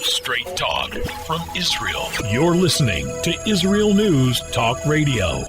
Straight talk from Israel. You're listening to Israel News Talk Radio.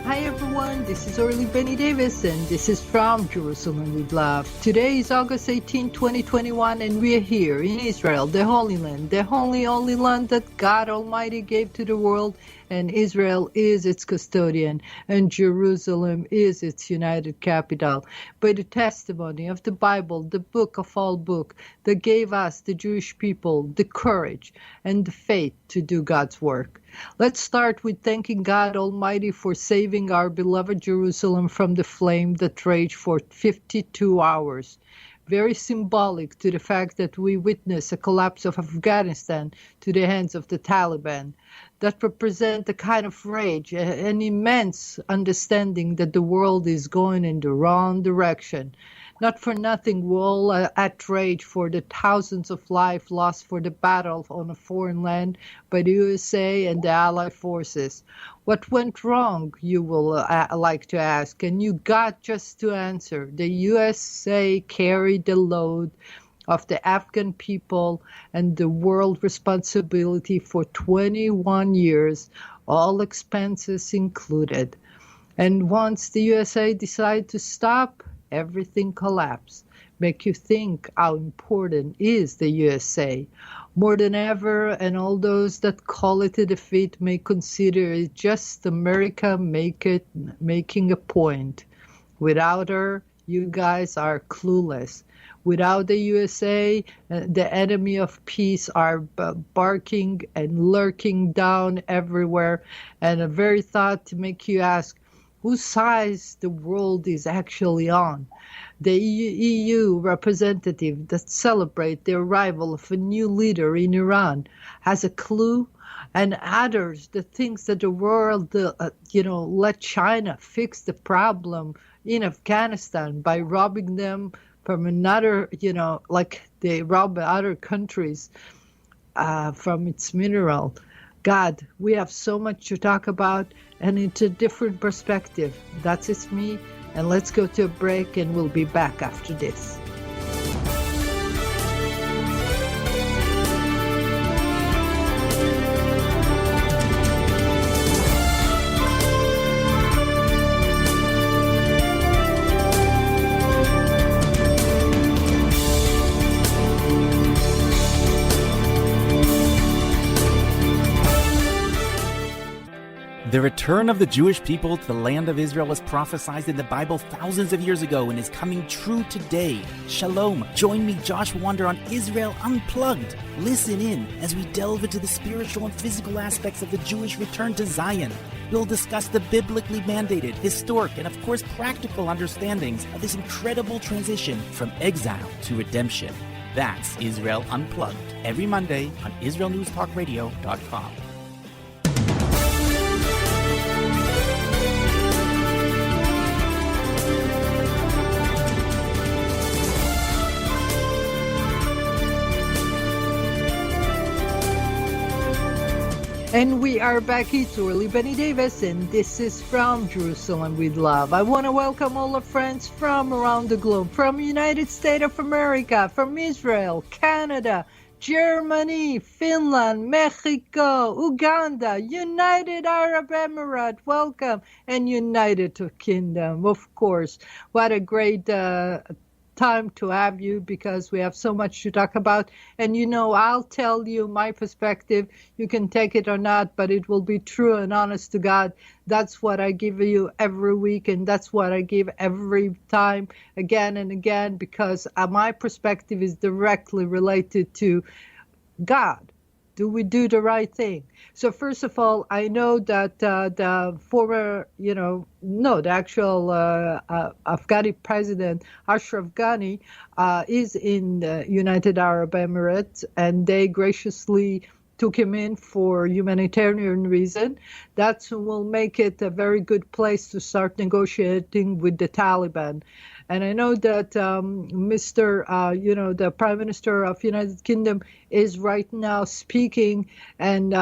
Hi everyone, this is Orly Davis and this is from Jerusalem with Love. Today is August 18, 2021 and we are here in Israel, the Holy Land, the only land that God Almighty gave to the world, and Israel is its custodian and Jerusalem is its united capital. By the testimony of the Bible, the book of all books that gave us, the Jewish people, the courage and the faith to do God's work. Let's start with thanking God Almighty for saving our beloved Jerusalem from the flame that raged for 52 hours. Very symbolic to the fact that we witness a collapse of Afghanistan to the hands of the Taliban. That represent a kind of rage, an immense understanding that the world is going in the wrong direction. Not for nothing, we're all at rage for the thousands of lives lost for the battle on a foreign land by the USA and the Allied forces. What went wrong, you will like to ask, and you got just to answer. The USA carried the load of the Afghan people and the world responsibility for 21 years, all expenses included. And once the USA decided to stop, everything collapsed. Make you think how important is the USA. More than ever, and all those that call it a defeat may consider it just America making a point. Without her, you guys are clueless. Without the USA, the enemy of peace are barking and lurking down everywhere. And a very thought to make you ask, whose side the world is actually on? The EU representative that celebrate the arrival of a new leader in Iran has a clue, and others that thinks that the world, let China fix the problem in Afghanistan by robbing them from another, like they rob other countries from its mineral. God, we have so much to talk about, and it's a different perspective. That's it's me, and let's go to a break, and we'll be back after this. The return of the Jewish people to the land of Israel was prophesied in the Bible thousands of years ago and is coming true today. Shalom. Join me, Josh Wander, on Israel Unplugged. Listen in as we delve into the spiritual and physical aspects of the Jewish return to Zion. We'll discuss the biblically mandated, historic, and of course practical understandings of this incredible transition from exile to redemption. That's Israel Unplugged, every Monday on IsraelNewsTalkRadio.com. And we are back. It's Orly Davis, and this is from Jerusalem with Love. I want to welcome all our friends from around the globe, from United States of America, from Israel, Canada, Germany, Finland, Mexico, Uganda, United Arab Emirates, welcome, and United Kingdom, of course. What a great time to have you, because we have so much to talk about. And I'll tell you my perspective. You can take it or not, but it will be true and honest to God. That's what I give you every week, and that's what I give every time, again and again, because my perspective is directly related to God. Do we do the right thing? So first of all, I know that the former, the actual Afghani president, Ashraf Ghani, is in the United Arab Emirates, and they graciously took him in for humanitarian reason. That will make it a very good place to start negotiating with the Taliban. And I know that the Prime Minister of United Kingdom is right now speaking and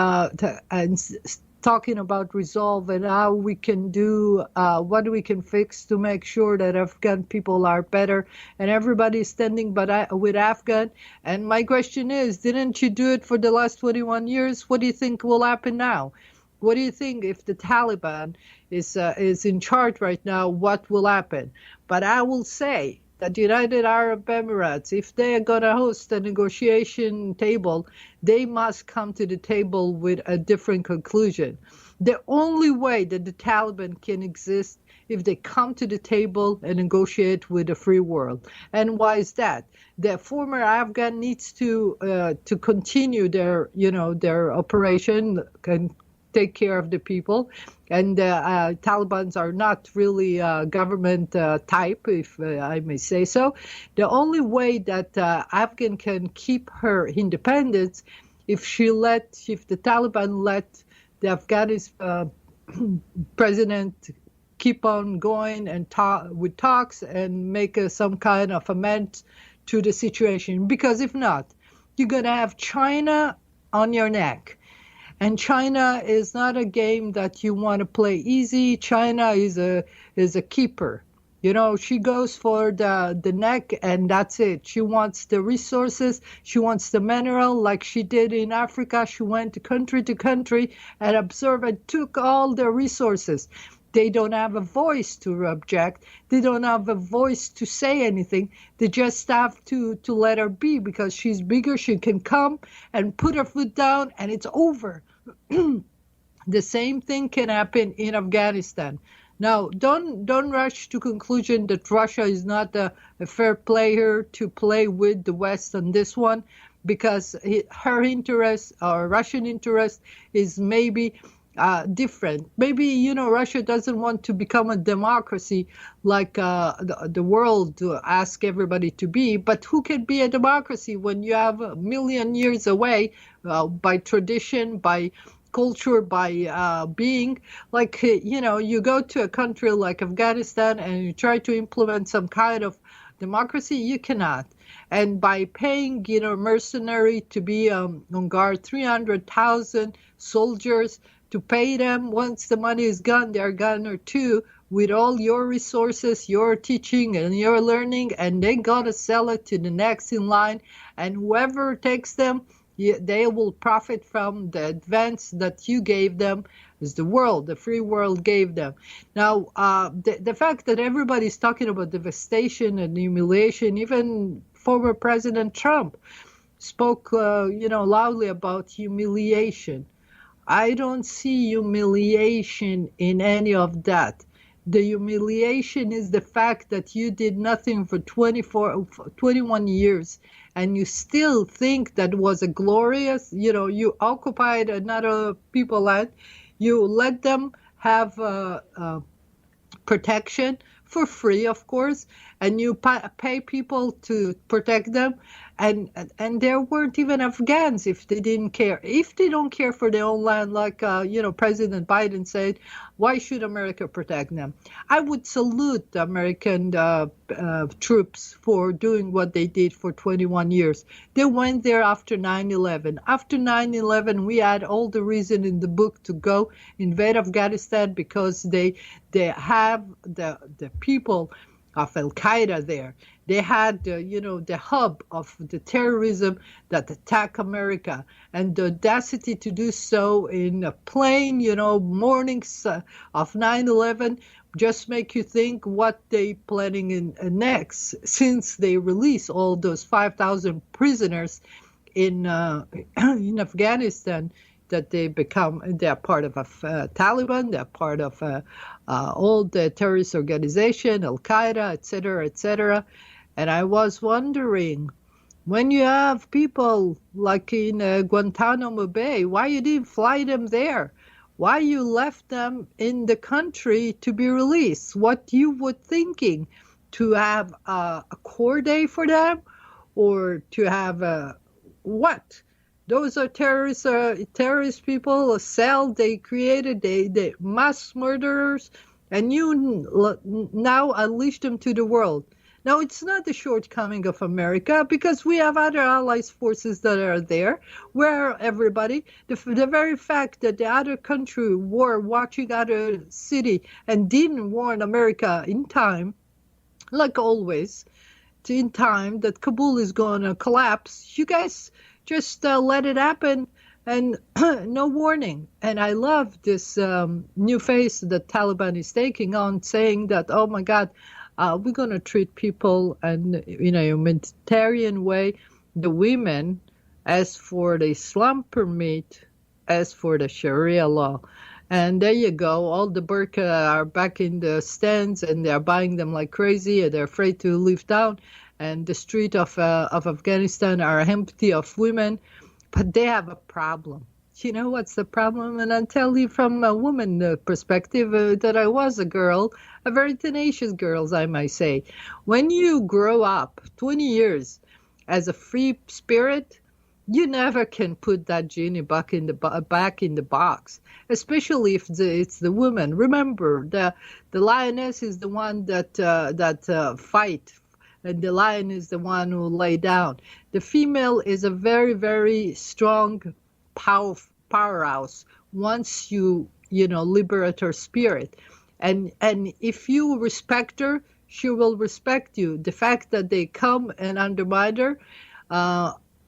talking about resolve and how we can do, what we can fix to make sure that Afghan people are better. And everybody's standing with Afghan. And my question is, didn't you do it for the last 21 years? What do you think will happen now? What do you think if the Taliban is in charge right now? What will happen? But I will say that the United Arab Emirates, if they are going to host a negotiation table, they must come to the table with a different conclusion. The only way that the Taliban can exist if they come to the table and negotiate with the free world. And why is that? The former Afghan needs to continue their operation and take care of the people. And Talibans are not really government type, if I may say so. The only way that Afghan can keep her independence if the Taliban let the Afghanistan president keep on going and with talks and make some kind of amend to the situation. Because if not, you're going to have China on your neck. And China is not a game that you want to play easy. China is a keeper. She goes for the neck and that's it. She wants the resources. She wants the mineral like she did in Africa. She went to country and observed and took all the resources. They don't have a voice to object. They don't have a voice to say anything. They just have to let her be because she's bigger. She can come and put her foot down and it's over. The same thing can happen in Afghanistan. Now, don't rush to conclusion that Russia is not a fair player to play with the West on this one, because her interest or Russian interest is maybe different. Maybe, Russia doesn't want to become a democracy like the world asks everybody to be. But who can be a democracy when you have a million years away by tradition, by culture, by being? Like, you go to a country like Afghanistan and you try to implement some kind of democracy, you cannot. And by paying, mercenary to be on guard, 300,000 soldiers, to pay them, once the money is gone, they're gone or two, with all your resources, your teaching and your learning, and they gotta sell it to the next in line, and whoever takes them, they will profit from the advance that you gave them, as the free world gave them. Now, the fact that everybody's talking about devastation and humiliation, even former President Trump spoke, loudly about humiliation. I don't see humiliation in any of that. The humiliation is the fact that you did nothing for 21 years and you still think that was a glorious, you occupied another people's land, you let them have protection for free, of course, and you pay people to protect them. And there weren't even Afghans if they didn't care. If they don't care for their own land, like, President Biden said, why should America protect them? I would salute the American troops for doing what they did for 21 years. They went there after 9/11. After 9/11, we had all the reason in the book to go invade Afghanistan because they have the people of Al-Qaeda there. They had, the hub of the terrorism that attack America, and the audacity to do so in a plain, mornings of 9/11 just make you think what they planning in next, since they release all those 5,000 prisoners in Afghanistan. That they're part of Taliban, they're part of all the terrorist organization, Al-Qaeda, et cetera. And I was wondering, when you have people like in Guantanamo Bay, why you didn't fly them there? Why you left them in the country to be released? What you were thinking, to have a core day for them, or to have what? Those are terrorist people, a cell they created, they mass murderers, and you now unleash them to the world. Now, it's not the shortcoming of America because we have other allies forces that are there. Where everybody, the very fact that the other country were watching other city and didn't warn America in time, like always, in time that Kabul is going to collapse, you guys just let it happen and no warning. And I love this new face that Taliban is taking on, saying that, oh my God, we're going to treat people in a humanitarian way. The women, as for the Islam permit, as for the Sharia law. And there you go. All the burqa are back in the stands, and they're buying them like crazy. And they're afraid to leave town. And the street of Afghanistan are empty of women. But they have a problem. You know what's the problem? And I'll tell you from a woman perspective that I was a girl, a very tenacious girl, I might say. When you grow up 20 years as a free spirit, you never can put that genie back in the box, especially if it's the woman. Remember, the lioness is the one that fight, and the lion is the one who lay down. The female is a very, very strong powerhouse once you liberate her spirit, and if you respect her, she will respect you. The fact that they come and undermine her,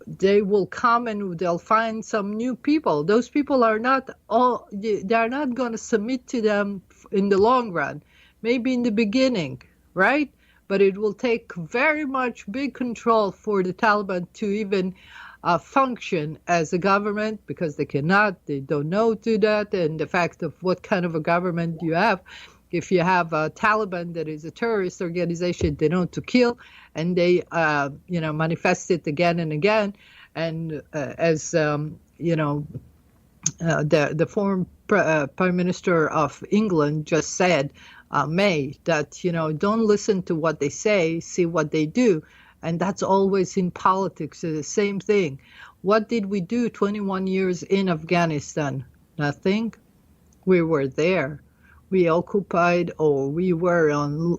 they will come and they'll find some new people. Those people are not going to submit to them in the long run. Maybe in the beginning, right? But it will take very much big control for the Taliban to even function as a government, because they don't know to that. And the fact of what kind of a government you have. If you have a Taliban that is a terrorist organization, they know to kill, and they, manifest it again and again. And as the former Prime Minister of England just said, May, that don't listen to what they say, see what they do, and that's always in politics the same thing. What did we do 21 years in Afghanistan? Nothing. We were there. We occupied, or we were on,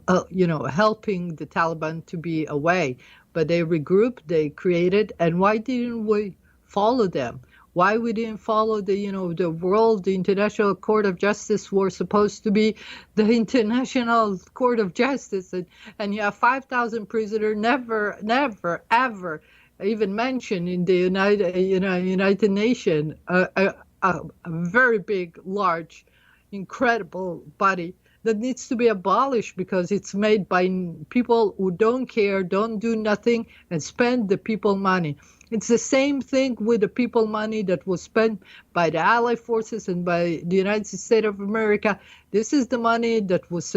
helping the Taliban to be away. But they regrouped, they created, and why didn't we follow them? Why we didn't follow the International Court of Justice was supposed to be the International Court of Justice, and you have 5,000 prisoners, never, ever even mentioned in the United Nations, a very big, large, incredible body that needs to be abolished because it's made by people who don't care, don't do nothing, and spend the people money. It's the same thing with the people money that was spent by the Allied forces and by the United States of America. This is the money that was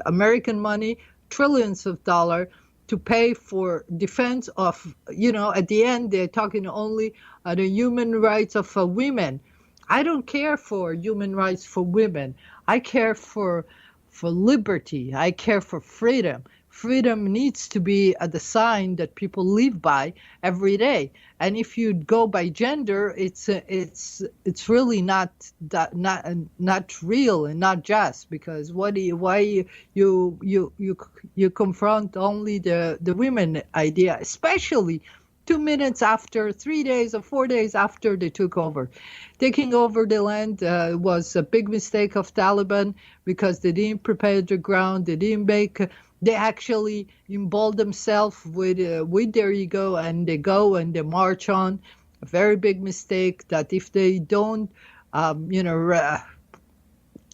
American money, trillions of dollars, to pay for defense of, at the end, they're talking only the human rights of women. I don't care for human rights for women. I care for liberty. I care for freedom. Freedom needs to be the sign that people live by every day. And if you go by gender, it's really not real and not just, because why you confront only the women idea, especially 2 minutes after, 3 days or 4 days after they took over. Taking over the land was a big mistake of Taliban because they didn't prepare the ground. They actually involved themselves with their ego, and they go and they march on. A very big mistake that if they don't,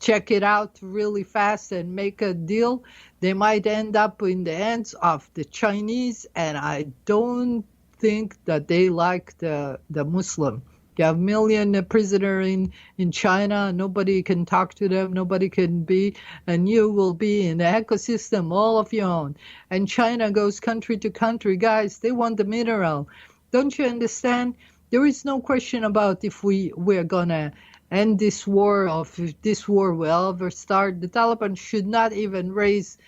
check it out really fast and make a deal, they might end up in the hands of the Chinese, and I don't think that they like the Muslim. You have million prisoners in China. Nobody can talk to them. Nobody can be, and you will be in the ecosystem all of your own. And China goes country to country. Guys, they want the mineral. Don't you understand? There is no question about if we're going to end this war, or if this war will ever start. The Taliban should not even raise,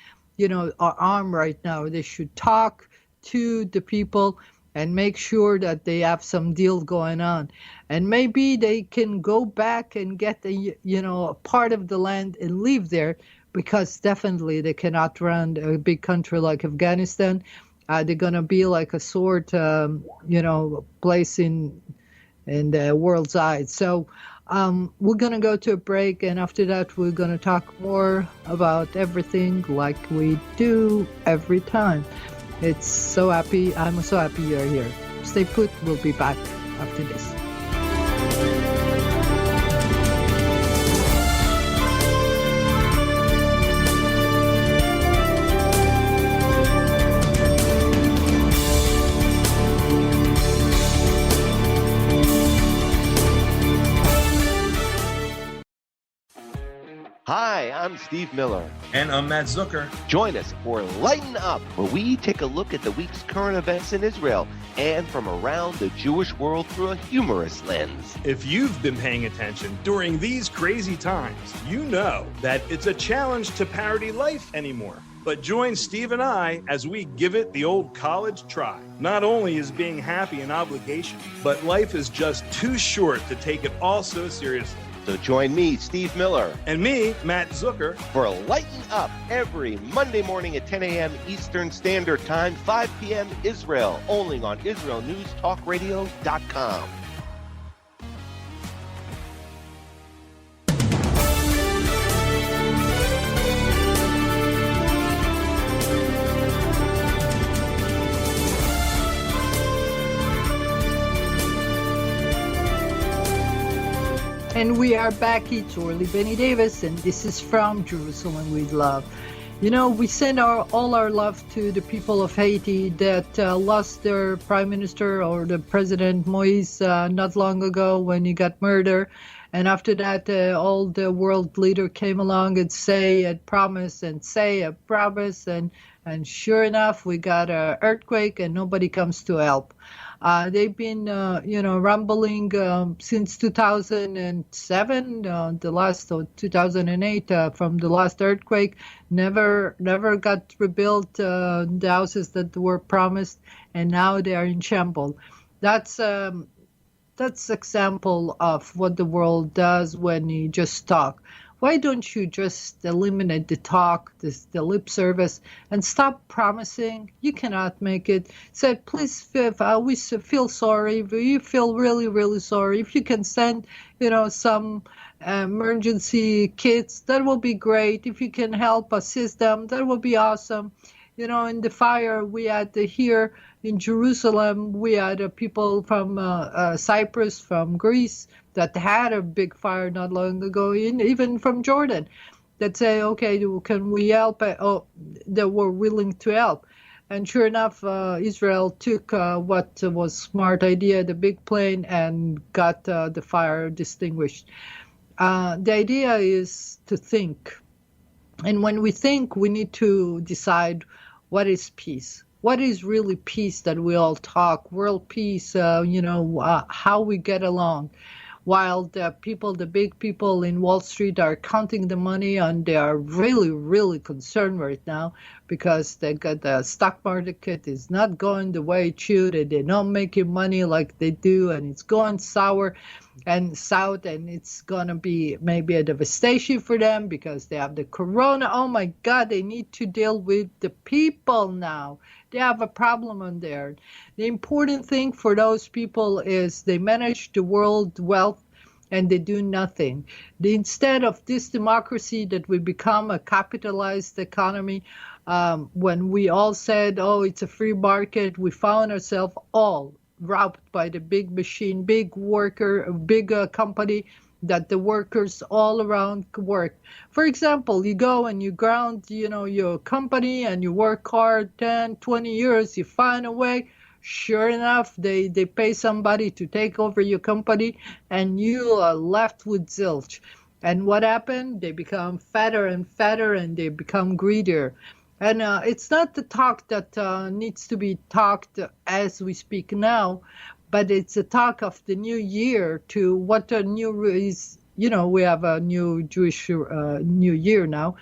our arm right now. They should talk to the people and make sure that they have some deal going on. And maybe they can go back and get a part of the land and live there, because definitely they cannot run a big country like Afghanistan. They're going to be like a sort, place in the world's eyes. So we're going to go to a break, and after that, we're going to talk more about everything like we do every time. I'm so happy you're here. Stay put. We'll be back after this. Hi, I'm Steve Miller. And I'm Matt Zucker. Join us for Lighten Up, where we take a look at the week's current events in Israel and from around the Jewish world through a humorous lens. If you've been paying attention during these crazy times, you know that it's a challenge to parody life anymore. But join Steve and I as we give it the old college try. Not only is being happy an obligation, but life is just too short to take it all so seriously. So join me, Steve Miller. And me, Matt Zucker. For Lighten Up every Monday morning at 10 a.m. Eastern Standard Time, 5 p.m. Israel, only on IsraelNewsTalkRadio.com. And we are back. It's Orly Benny Davis, and this is from Jerusalem with Love. You know, we send all our love to the people of Haiti that lost their prime minister or the president Moise not long ago when he got murdered. And after that, all the world leader came along and say a promise and say a promise. And sure enough, we got an earthquake and nobody comes to help. They've been, rumbling since 2007, the last, 2008, from the last earthquake. Never got rebuilt, the houses that were promised, and now they are in shambles. That's example of what the world does when you just talk. Why don't you just eliminate the talk, the lip service, and stop promising? You cannot make it. Say, please, we feel sorry. We feel really, really sorry. If you can send, some emergency kits, that will be great. If you can help assist them, that will be awesome. In the fire we had here in Jerusalem, we had people from Cyprus, from Greece, that had a big fire not long ago, even from Jordan, that say, okay, can we help? They were willing to help. And sure enough, Israel took what was smart idea, the big plane, and got the fire extinguished. The idea is to think. And when we think, we need to decide what is peace. What is really peace that we all talk, world peace, how we get along. While the big people in Wall Street are counting the money, and they are really, really concerned right now because the stock market is not going the way it should, and they're not making money like they do, and it's going sour and south, and it's going to be maybe a devastation for them because they have the corona. Oh my God, they need to deal with the people now. They have a problem on there. The important thing for those people is they manage the world wealth and they do nothing. Instead of this democracy that we become a capitalized economy, when we all said, oh, it's a free market, we found ourselves all robbed by the big machine, big company that the workers all around work. For example, you go and you ground, your company and you work hard 10, 20 years, you find a way. Sure enough, they pay somebody to take over your company and you are left with zilch. And what happened? They become fatter and fatter and they become greedier. And it's not the talk that needs to be talked as we speak now, but it's a talk of the new year to what a new is. We have a new Jewish new year now,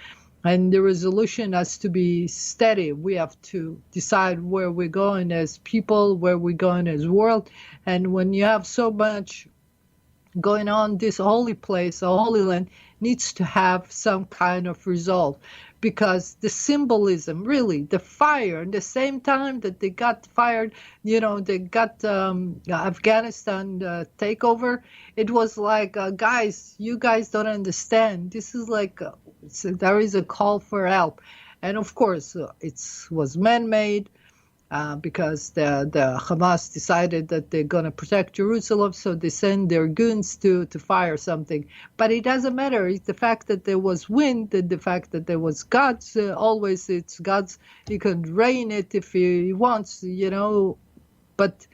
and the resolution has to be steady. We have to decide where we're going as people, where we're going as world. And when you have so much going on this holy place, the Holy Land, needs to have some kind of result, because the symbolism, really, the fire, at the same time that they got fired, they got Afghanistan takeover, it was like, guys, you guys don't understand. This is like, there is a call for help. And of course, it was man-made. Because the Hamas decided that they're going to protect Jerusalem, so they send their goons to fire something. But it doesn't matter. It's the fact that there was wind, and the fact that there was God's, always it's God's, he can rain it if he wants, but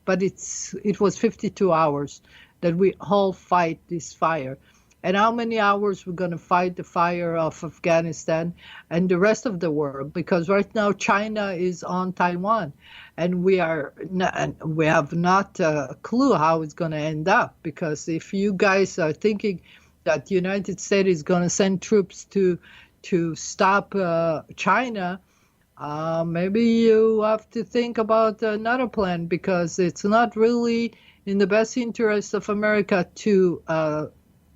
it was 52 hours that we all fight this fire. And how many hours we're going to fight the fire of Afghanistan and the rest of the world? Because right now China is on Taiwan, and we have not a clue how it's going to end up. Because if you guys are thinking that the United States is going to send troops to stop China, maybe you have to think about another plan, because it's not really in the best interest of America to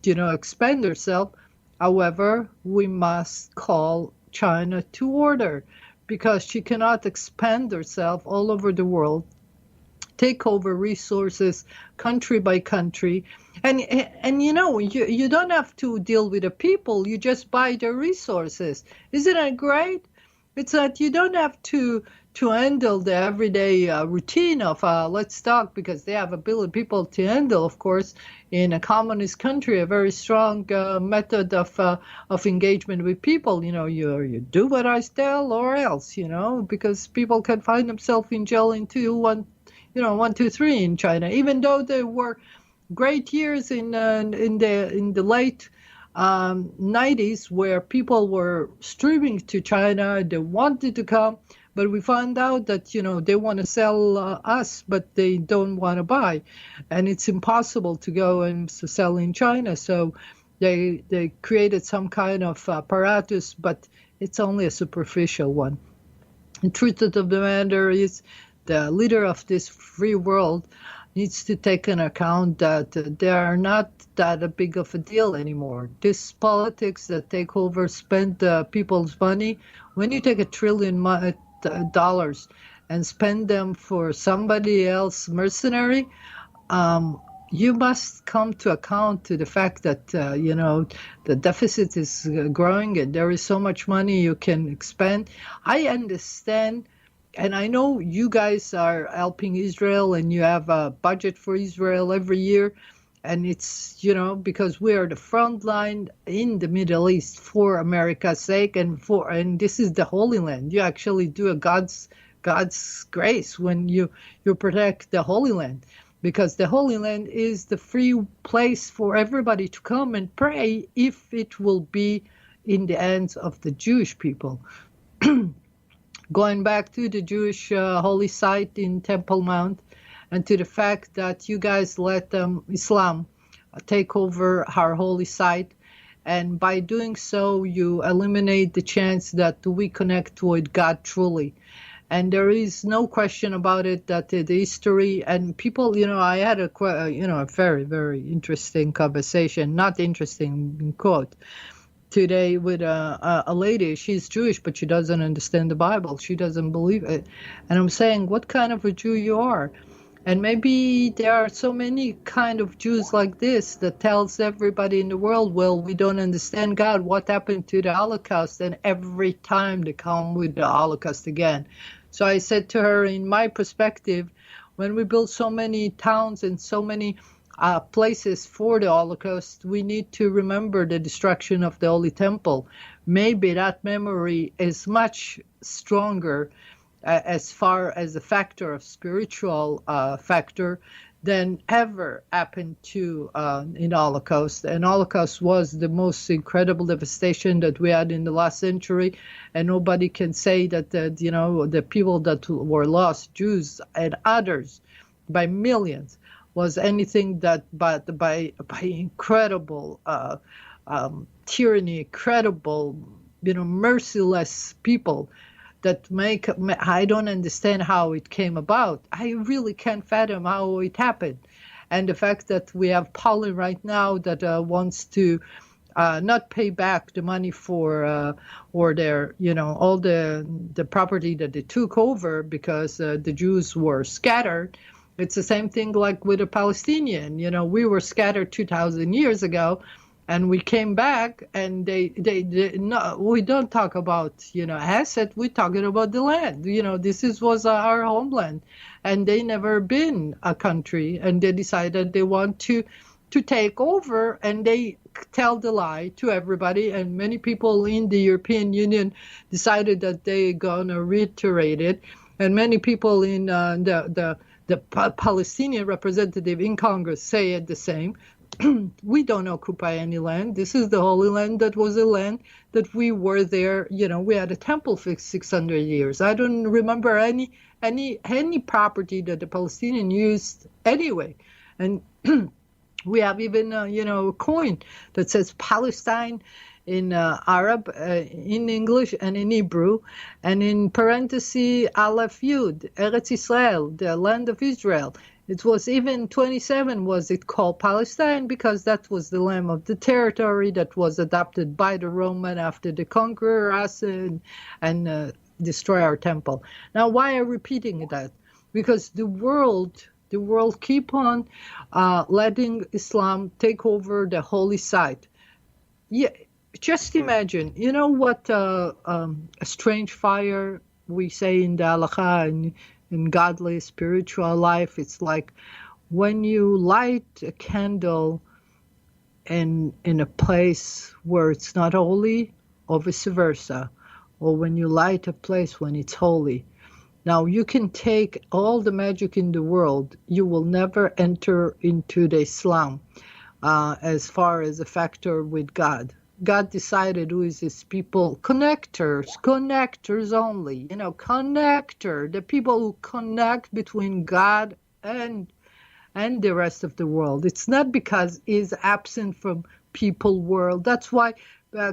expand herself. However, we must call China to order, because she cannot expand herself all over the world, take over resources country by country. And you don't have to deal with the people, you just buy their resources. Isn't it great? It's that you don't have to handle the everyday routine of let's talk, because they have a billion people to handle, of course. In a communist country, a very strong method of engagement with people. You do what I tell, or else. Because people can find themselves in jail in 1, 2, 3 in China. Even though there were great years in the late 90s, where people were streaming to China, they wanted to come. But we found out that, they want to sell us, but they don't want to buy. And it's impossible to go and to sell in China. So they created some kind of apparatus, but it's only a superficial one. The truth of the matter is, the leader of this free world needs to take into account that they are not that big of a deal anymore. This politics that take over, spend people's money. When you take $1 trillion and spend them for somebody else mercenary, you must come to account to the fact that the deficit is growing and there is so much money you can expend. I understand, and I know you guys are helping Israel, and you have a budget for Israel every year. And it's, because we are the front line in the Middle East for America's sake, and this is the Holy Land. You actually do a God's grace when you protect the Holy Land, because the Holy Land is the free place for everybody to come and pray, if it will be in the hands of the Jewish people. Going back to the Jewish holy site in Temple Mount, and to the fact that you guys let Islam take over our holy site. And by doing so, you eliminate the chance that we connect with God truly. And there is no question about it that the history and people, I had a very, very interesting conversation, not interesting in quote, today with a lady. She's Jewish, but she doesn't understand the Bible. She doesn't believe it. And I'm saying, what kind of a Jew you are? And maybe there are so many kind of Jews like this that tells everybody in the world, well, we don't understand God. What happened to the Holocaust? And every time they come with the Holocaust again. So I said to her, in my perspective, when we build so many towns and so many places for the Holocaust, we need to remember the destruction of the Holy Temple. Maybe that memory is much stronger as far as a factor of spiritual factor than ever happened to in Holocaust. And Holocaust was the most incredible devastation that we had in the last century, and nobody can say that the people that were lost, Jews and others, by millions, was anything but by incredible tyranny, incredible, merciless people that I don't understand how it came about. I really can't fathom how it happened. And the fact that we have Poland right now that wants to not pay back the money for or their, all the property that they took over because the Jews were scattered. It's the same thing like with the Palestinian. We were scattered 2,000 years ago, and we came back, and they no, we don't talk about asset. We're talking about the land. This was our homeland, and they never been a country, and they decided they want to take over, and they tell the lie to everybody, and many people in the European Union decided that they're gonna reiterate it, and many people in the Palestinian representative in Congress say it the same. We don't occupy any land. This is the Holy Land. That was a land that we were there. We had a temple for 600 years. I don't remember any property that the Palestinians used anyway, and we have even, a coin that says Palestine in Arab, in English, and in Hebrew, and in parentheses, Aleph Yud, Eretz Israel, the land of Israel. It was even 27 was it called Palestine because that was the name of the territory that was adopted by the Roman after the conqueror us and destroy our temple. Now, why am I repeating that? Because the world keep on letting Islam take over the holy site. Yeah, just imagine, what a strange fire we say in the halakha and in godly spiritual life. It's like when you light a candle in a place where it's not holy, or vice versa, or when you light a place when it's holy. Now, you can take all the magic in the world, you will never enter into the Islam as far as a factor with God. God decided who is his people, connectors only, connector, the people who connect between God and the rest of the world. It's not because he's absent from people world. That's why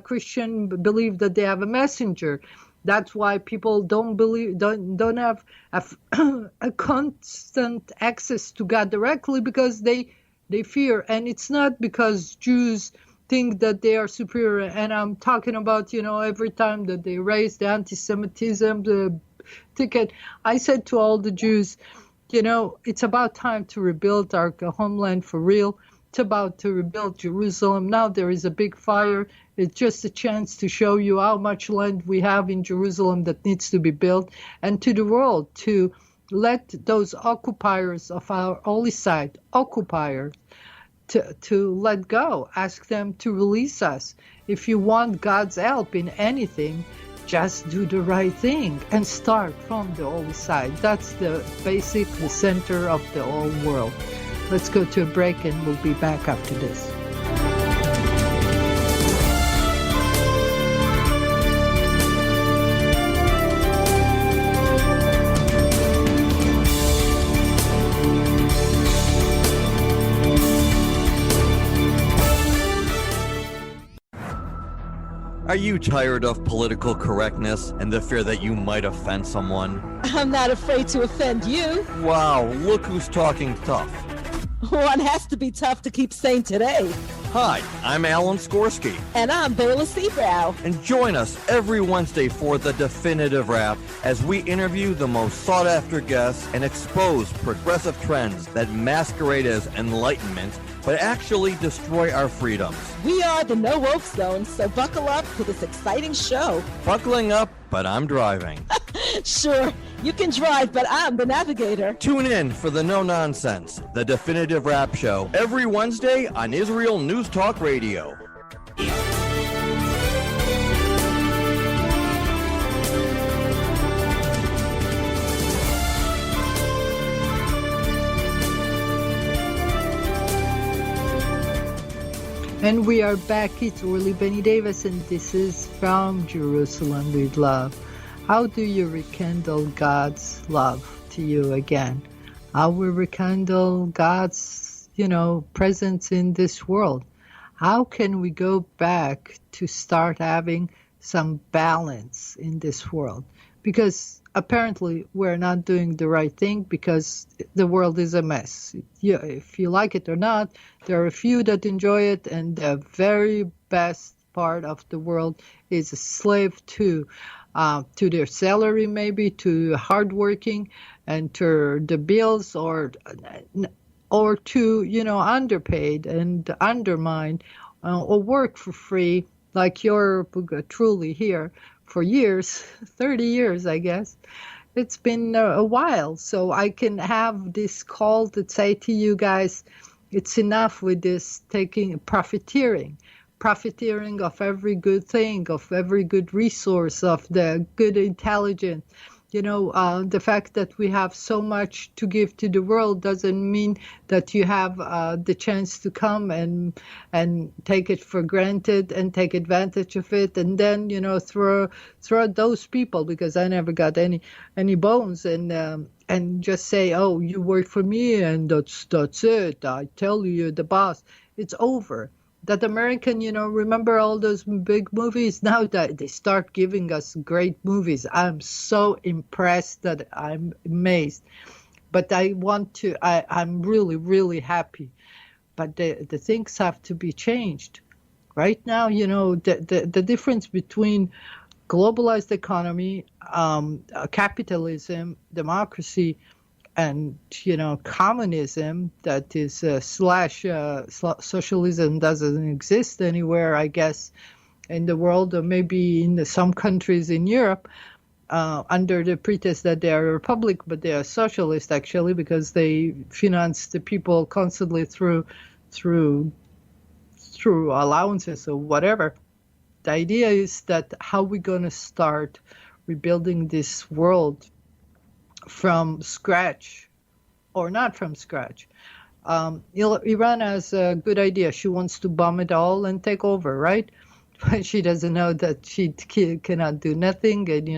Christians believe that they have a messenger. That's why people don't have a constant access to God directly, because they fear. And it's not because Jews think that they are superior. And I'm talking about, every time that they raise the anti-Semitism, the ticket, I said to all the Jews, it's about time to rebuild our homeland for real. It's about to rebuild Jerusalem. Now there is a big fire. It's just a chance to show you how much land we have in Jerusalem that needs to be built, and to the world to let those occupiers of our holy site, to let go, ask them to release us. If you want God's help in anything, just do the right thing and start from the holy side. That's the center of the whole world. Let's go to a break and we'll be back after this. Are you tired of political correctness and the fear that you might offend someone? I'm not afraid to offend you. Wow, look who's talking tough. One has to be tough to keep sane today. Hi, I'm Alan Skorsky. And I'm Bela Seabrow. And join us every Wednesday for The Definitive Wrap as we interview the most sought-after guests and expose progressive trends that masquerade as enlightenment but actually destroy our freedoms. We are the No Woke Zone, so buckle up to this exciting show. Buckling up, but I'm driving. Sure, you can drive, but I'm the navigator. Tune in for the No Nonsense, The Definitive Wrap Show, every Wednesday on Israel News Talk Radio. And we are back. It's Orly Benny Davis, and this is From Jerusalem with Love. How do you rekindle God's love to you again? How we rekindle God's, presence in this world? How can we go back to start having some balance in this world? Because apparently we're not doing the right thing because the world is a mess. Yeah, if you like it or not, there are a few that enjoy it, and the very best part of the world is a slave to their salary, maybe to hardworking, and to the bills, or to underpaid and undermined, or work for free, like you're truly here for years, 30 years, I guess. It's been a while, so I can have this call to say to you guys, it's enough with this profiteering of every good thing, of every good resource, of the good intelligence. The fact that we have so much to give to the world doesn't mean that you have the chance to come and take it for granted and take advantage of it, and then throw those people, because I never got any bones, and just say, oh, you work for me and that's it. I tell you, the boss. It's over. That American, remember all those big movies? Now that they start giving us great movies, I'm so impressed that I'm amazed. But I'm really, really happy. But the things have to be changed. Right now, the difference between globalized economy, capitalism, democracy, and communism, that is slash socialism, doesn't exist anywhere, I guess, in the world, or maybe in some countries in Europe, under the pretext that they are a republic, but they are socialist actually, because they finance the people constantly through allowances or whatever. The idea is that how we're going to start rebuilding this world from scratch, or not from scratch. Iran has a good idea. She wants to bomb it all and take over, right? But she doesn't know that she cannot do nothing. And,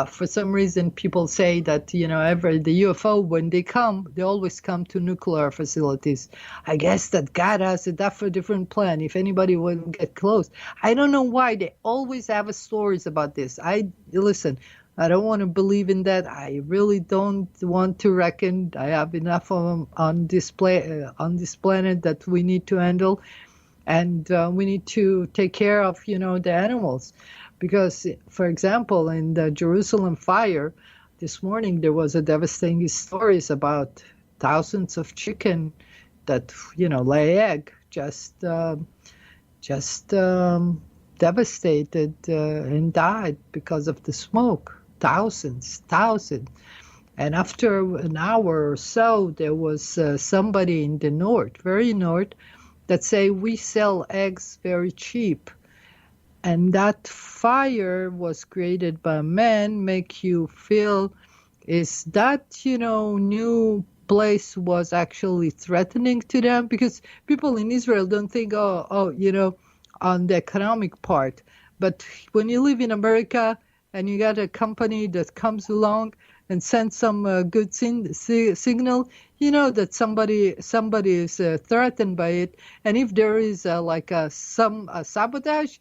for some reason, people say that, the UFO, when they come, they always come to nuclear facilities. I guess that God has a different plan if anybody would get close. I don't know why. They always have stories about this. Listen, I don't want to believe in that. I really don't want to reckon. I have enough of them on this planet that we need to handle, and we need to take care of, the animals, because, for example, in the Jerusalem fire this morning, there was a devastating stories about thousands of chicken that lay egg, just devastated and died because of the smoke. Thousands. And after an hour or so, there was somebody in the north, very north, that say we sell eggs very cheap. And that fire was created by man, make you feel is that, new place was actually threatening to them, because people in Israel don't think, on the economic part. But when you live in America, and you got a company that comes along and sends some good signal, that somebody is threatened by it. And if there is some sabotage,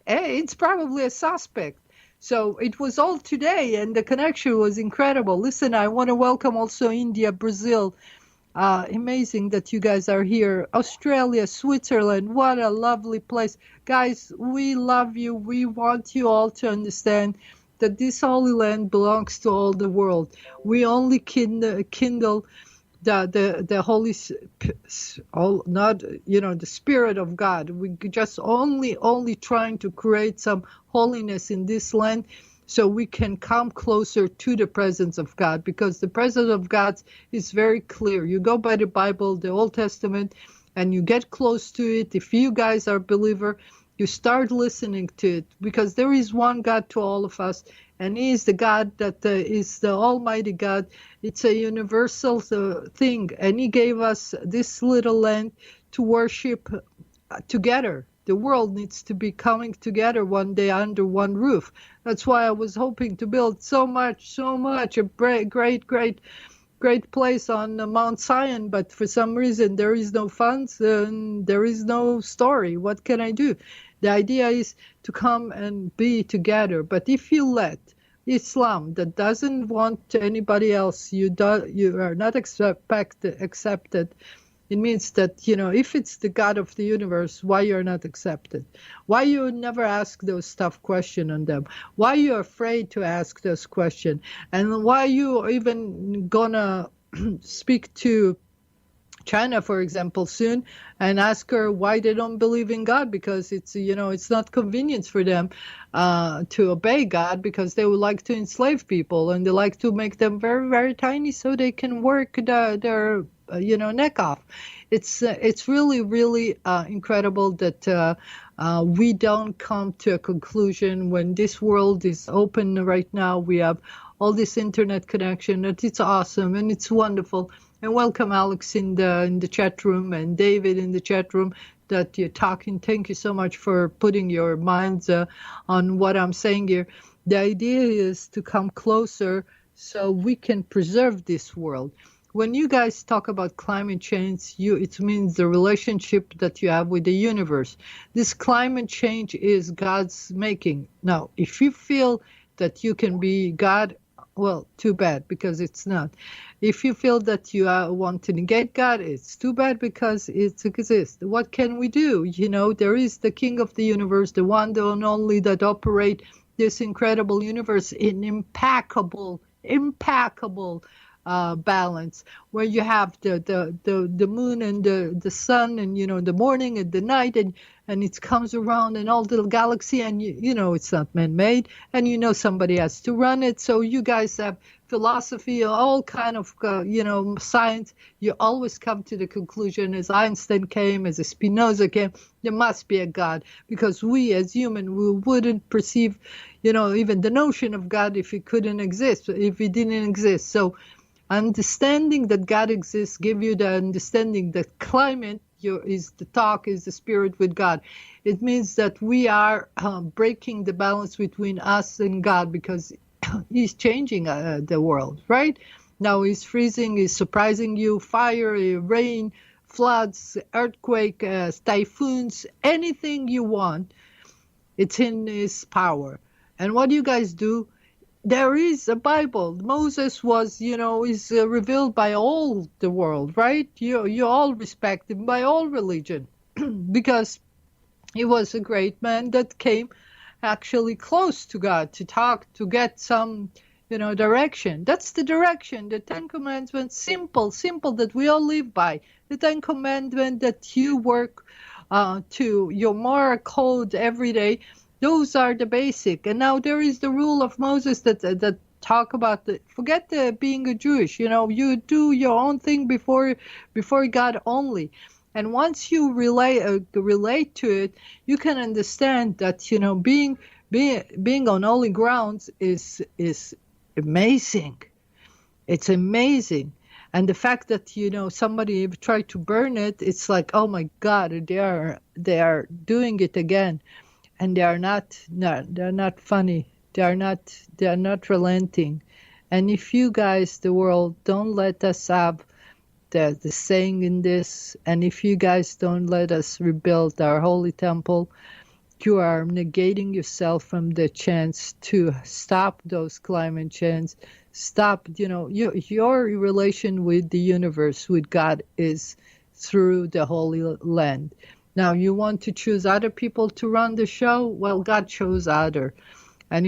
it's probably a suspect. So it was all today, and the connection was incredible. Listen, I want to welcome also India, Brazil. Amazing that you guys are here. Australia, Switzerland, what a lovely place. Guys, we love you. We want you all to understand that this Holy Land belongs to all the world. We only kindle the Holy, the Spirit of God. We just only trying to create some holiness in this land, so we can come closer to the presence of God, because the presence of God is very clear. You go by the Bible, the Old Testament, and you get close to it. If you guys are a believer, you start listening to it, because there is one God to all of us, and He is the God that is the Almighty God. It's a universal thing, and He gave us this little land to worship together. The world needs to be coming together one day under one roof. That's why I was hoping to build so much, a great place on Mount Zion, but for some reason there is no funds and there is no story. What can I do? The idea is to come and be together. But if you let Islam that doesn't want anybody else, you are not accepted. It means that, if it's the God of the universe, why you're not accepted? Why you never ask those tough questions on them? Why you're afraid to ask those questions? And why you even gonna speak to China, for example, soon and ask her why they don't believe in God, because it's not convenient for them to obey God, because they would like to enslave people and they like to make them very, very tiny so they can work their neck off. It's really, really incredible that we don't come to a conclusion when this world is open right now. We have all this internet connection, that it's awesome and it's wonderful. And welcome, Alex, in the chat room, and David in the chat room that you're talking. Thank you so much for putting your minds on what I'm saying here. The idea is to come closer so we can preserve this world. When you guys talk about climate change, it means the relationship that you have with the universe. This climate change is God's making. Now, if you feel that you can be God, well, too bad, because it's not. If you feel that you want to negate God, it's too bad, because it exists. What can we do? There is the King of the universe, the one and only that operate this incredible universe in impeccable balance, where you have the moon and the sun, and the morning and the night, and it comes around, and all the galaxy, and it's not man-made, and somebody has to run it. So you guys have philosophy, all kind of science. You always come to the conclusion, as Einstein came, as Spinoza came, there must be a God, because we as human, we wouldn't perceive even the notion of God if it couldn't exist, if it didn't exist. So understanding that God exists give you the understanding that climate is the spirit with God. It means that we are breaking the balance between us and God, because he's changing the world, right? Now he's freezing, he's surprising you, fire, rain, floods, earthquake, typhoons, anything you want, it's in his power. And what do you guys do? There is a Bible. Moses was, is revealed by all the world, right? You all respect him by all religion, because he was a great man that came actually close to God to talk, to get some, direction. That's the direction. The Ten Commandments, simple, that we all live by. The Ten Commandments that you work to your moral code every day. Those are the basic. And now there is the rule of Moses that talk about forget being a Jewish. You do your own thing before God only. And once you relate to it, you can understand that being on holy grounds is amazing. It's amazing. And the fact that somebody tried to burn it, it's like, oh my God, they are doing it again. And they're not funny. They're not relenting. And if you guys, the world, don't let us have the saying in this, and if you guys don't let us rebuild our holy temple, you are negating yourself from the chance to stop those climate change. Stop, your relation with the universe, with God, is through the Holy Land. Now, you want to choose other people to run the show? Well, God chose other. And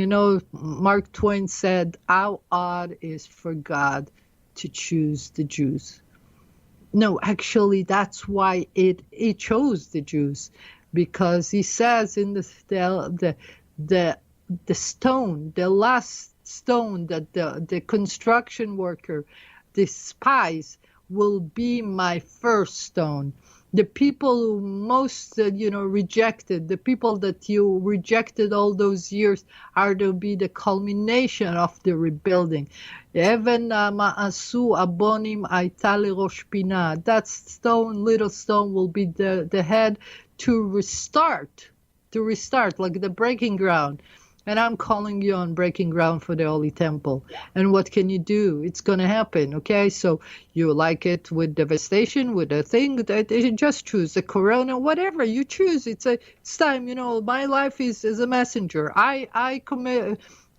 Mark Twain said, how odd is for God to choose the Jews. No, actually, that's why he chose the Jews, because he says in the stone, the last stone that the construction worker despised will be my first stone. The people who most, rejected, the people that you rejected all those years are to be the culmination of the rebuilding. Even ma'asu abonim aitali rosh pina. That stone, little stone, will be the head to restart, like the breaking ground. And I'm calling you on breaking ground for the Holy Temple. And what can you do? It's going to happen, okay? So you like it with devastation, with a thing that you just choose, the corona, whatever you choose. It's time, my life is a messenger. I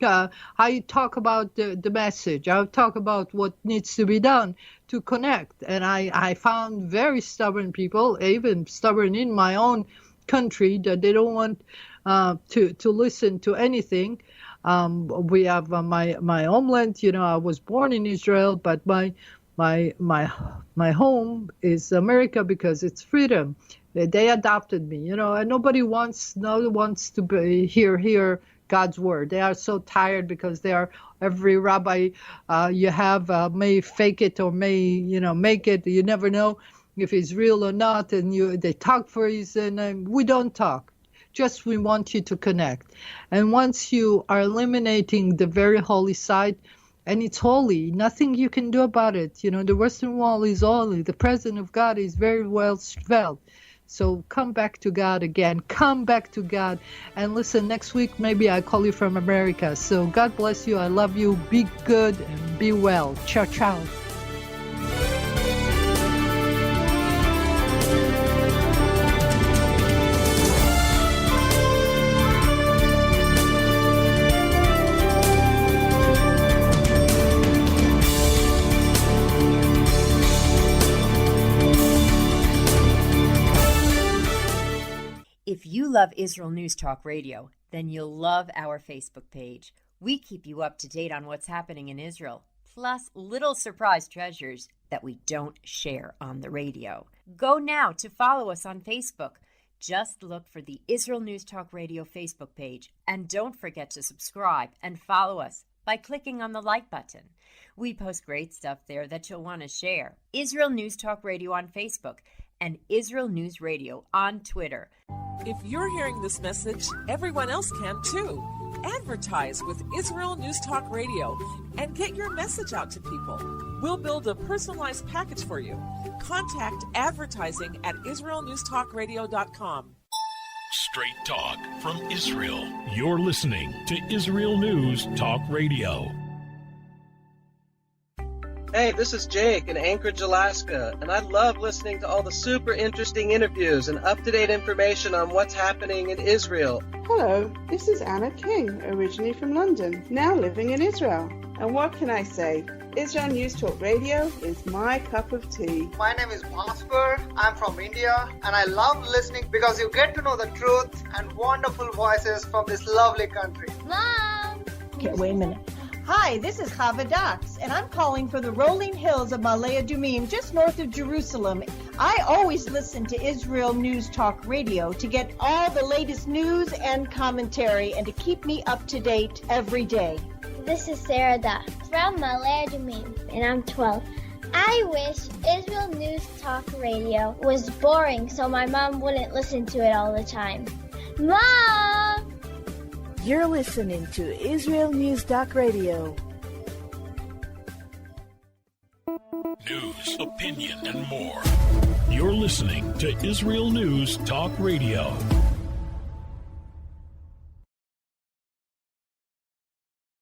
I talk about the message. I talk about what needs to be done to connect. And I found very stubborn people, even stubborn in my own country, that they don't want to listen to anything. We have my homeland. I was born in Israel, but my home is America because it's freedom. They adopted me, and nobody wants to hear God's word. They are so tired because every rabbi you have may fake it or may make it. You never know if it's real or not, and they talk for reason, and we don't talk. Just we want you to connect. And once you are eliminating the very holy side, and it's holy, nothing you can do about it. The Western Wall is holy. The presence of God is very well felt. So come back to God again. Come back to God. And listen, next week, maybe I call you from America. So God bless you. I love you. Be good and be well. Ciao, ciao. If you love Israel News Talk Radio, then you'll love our Facebook page. We keep you up to date on what's happening in Israel, plus little surprise treasures that we don't share on the radio. Go now to follow us on Facebook. Just look for the Israel News Talk Radio Facebook page, and don't forget to subscribe and follow us by clicking on the like button. We post great stuff there that you'll want to share. Israel News Talk Radio on Facebook and Israel News Radio on Twitter. If you're hearing this message, everyone else can too. Advertise with Israel News Talk Radio and get your message out to people. We'll build a personalized package for you. Contact advertising at israelnewstalkradio.com. Straight talk from Israel. You're listening to Israel News Talk Radio. Hey, this is Jake in Anchorage, Alaska, and I love listening to all the super interesting interviews and up-to-date information on what's happening in Israel. Hello, this is Anna King, originally from London, now living in Israel. And what can I say? Israel News Talk Radio is my cup of tea. My name is Bhaskar. I'm from India, and I love listening because you get to know the truth and wonderful voices from this lovely country. Mom! Okay, wait a minute. Hi, this is Chava Dax, and I'm calling for the rolling hills of Ma'ale Adumim, just north of Jerusalem. I always listen to Israel News Talk Radio to get all the latest news and commentary and to keep me up to date every day. This is Sarah Dax from Ma'ale Adumim, and I'm 12. I wish Israel News Talk Radio was boring so my mom wouldn't listen to it all the time. Mom! You're listening to Israel News Talk Radio. News, opinion, and more. You're listening to Israel News Talk Radio.